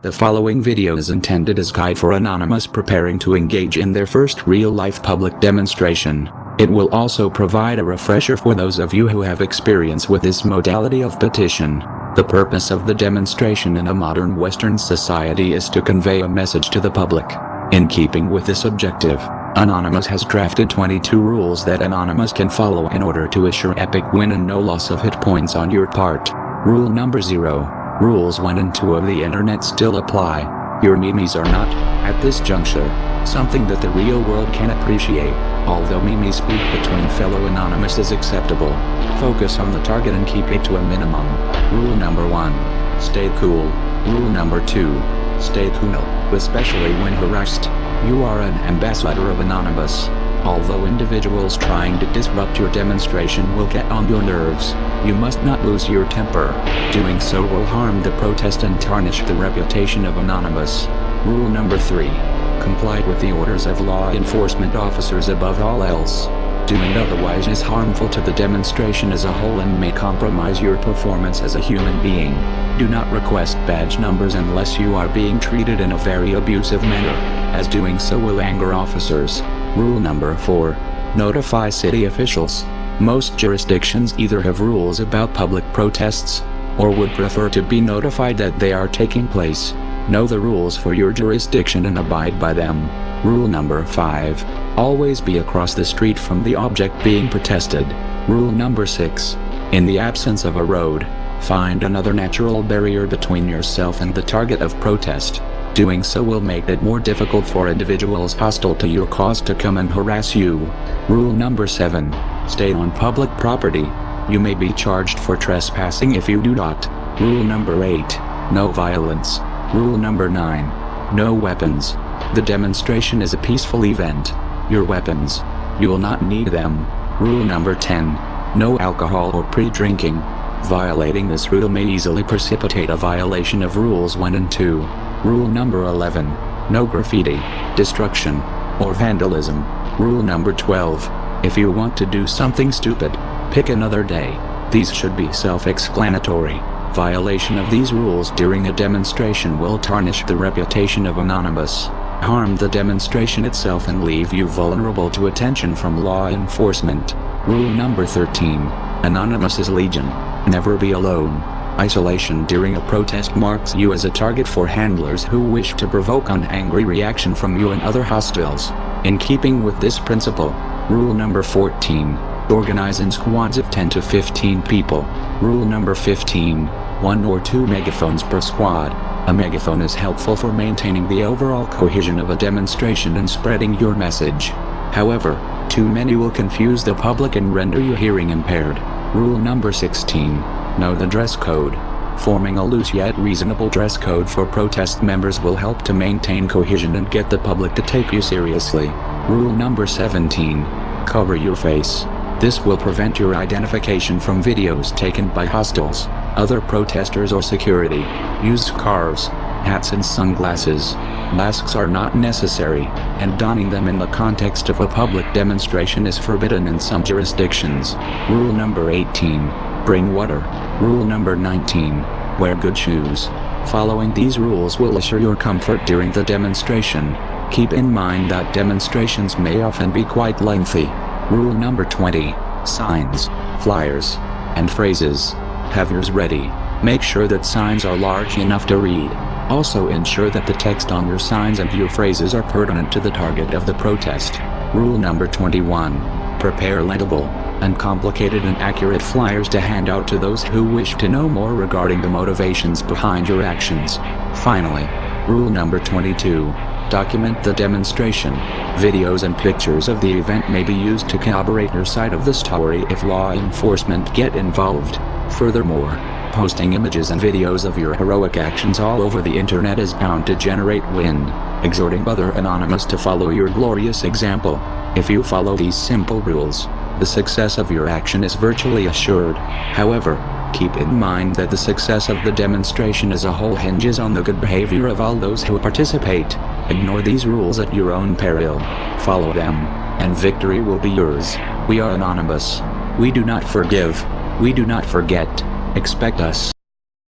The following video is intended as guide for anonymous preparing to engage in their first real-life public demonstration. It will also provide a refresher for those of you who have experience with this modality of petition. The purpose of the demonstration in a modern Western society is to convey a message to the public. In keeping with this objective, Anonymous has drafted 22 rules that Anonymous can follow in order to assure epic win and no loss of hit points on your part. Rule number 0. Rules 1 and 2 of the internet still apply. Your memes are not, at this juncture, something that the real world can appreciate. Although memes speak between fellow Anonymous is acceptable, focus on the target and keep it to a minimum. Rule number 1. Stay cool. Rule number 2. Stay cool, especially when harassed. You are an ambassador of Anonymous. Although individuals trying to disrupt your demonstration will get on your nerves, you must not lose your temper. Doing so will harm the protest and tarnish the reputation of Anonymous. Rule number 3. Comply with the orders of law enforcement officers above all else. Doing otherwise is harmful to the demonstration as a whole and may compromise your performance as a human being. Do not request badge numbers unless you are being treated in a very abusive manner, as doing so will anger officers. Rule number 4. Notify city officials. Most jurisdictions either have rules about public protests, or would prefer to be notified that they are taking place. Know the rules for your jurisdiction and abide by them. Rule number 5. Always be across the street from the object being protested. Rule number 6. In the absence of a road, find another natural barrier between yourself and the target of protest. Doing so will make it more difficult for individuals hostile to your cause to come and harass you. Rule number 7. Stay on public property. You may be charged for trespassing if you do not. Rule number 8. No violence. Rule number 9. No weapons. The demonstration is a peaceful event. Your weapons, you will not need them. Rule number 10. No alcohol or pre-drinking. Violating this rule may easily precipitate a violation of rules 1 and 2. Rule number 11. No graffiti, destruction, or vandalism. Rule number 12. If you want to do something stupid, pick another day. These should be self-explanatory. Violation of these rules during a demonstration will tarnish the reputation of Anonymous, harm the demonstration itself and leave you vulnerable to attention from law enforcement. Rule number 13. Anonymous is legion. Never be alone. Isolation during a protest marks you as a target for handlers who wish to provoke an angry reaction from you and other hostiles. In keeping with this principle, rule number 14. Organize in squads of 10 to 15 people. Rule number 15. 1 or 2 megaphones per squad. A megaphone is helpful for maintaining the overall cohesion of a demonstration and spreading your message. However, too many will confuse the public and render you hearing impaired. Rule number 16. Know the dress code. Forming a loose yet reasonable dress code for protest members will help to maintain cohesion and get the public to take you seriously. Rule number 17. Cover your face. This will prevent your identification from videos taken by hostiles, other protesters or security. Use scarves, hats and sunglasses. Masks are not necessary, and donning them in the context of a public demonstration is forbidden in some jurisdictions. Rule number 18. Bring water. Rule number 19. Wear good shoes. Following these rules will assure your comfort during the demonstration. Keep in mind that demonstrations may often be quite lengthy. Rule number 20. Signs, flyers, and phrases. Have yours ready. Make sure that signs are large enough to read. Also ensure that the text on your signs and your phrases are pertinent to the target of the protest. Rule number 21. Prepare legible, uncomplicated and accurate flyers to hand out to those who wish to know more regarding the motivations behind your actions. Finally, rule number 22. Document the demonstration. Videos and pictures of the event may be used to corroborate your side of the story if law enforcement get involved. Furthermore, posting images and videos of your heroic actions all over the internet is bound to generate wind, exhorting other Anonymous to follow your glorious example. If you follow these simple rules, the success of your action is virtually assured. However, keep in mind that the success of the demonstration as a whole hinges on the good behavior of all those who participate. Ignore these rules at your own peril. Follow them, and victory will be yours. We are Anonymous. We do not forgive. We do not forget. Expect us.